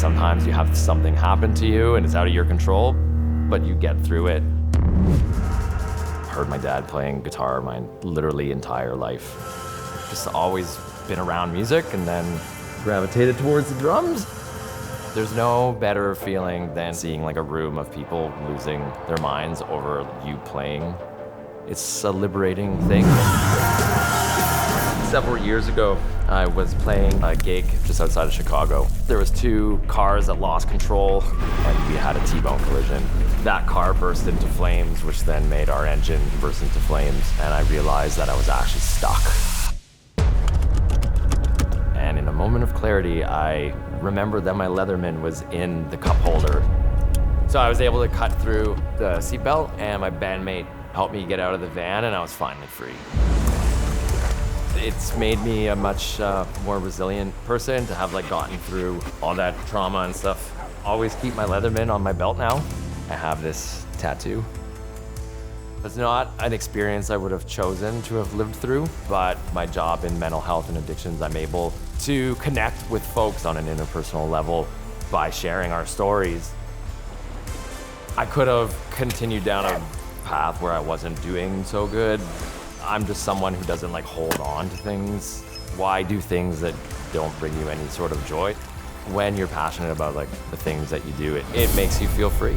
Sometimes you have something happen to you and it's out of your control, but you get through it. Heard my dad playing guitar my literally entire life. Just always been around music and then gravitated towards the drums. There's no better feeling than seeing like a room of people losing their minds over you playing. It's a liberating thing. Several years ago, I was playing a gig just outside of Chicago. There was two cars that lost control and we had a T-bone collision. That car burst into flames, which then made our engine burst into flames, and I realized that I was actually stuck. And in a moment of clarity, I remembered that my Leatherman was in the cup holder. So I was able to cut through the seatbelt, and my bandmate helped me get out of the van, and I was finally free. It's made me a much more resilient person to have like gotten through all that trauma and stuff. Always keep my Leatherman on my belt now. I have this tattoo. It's not an experience I would have chosen to have lived through, but my job in mental health and addictions, I'm able to connect with folks on an interpersonal level by sharing our stories. I could have continued down a path where I wasn't doing so good. I'm just someone who doesn't like hold on to things. Why do things that don't bring you any sort of joy? When you're passionate about like the things that you do, it makes you feel free.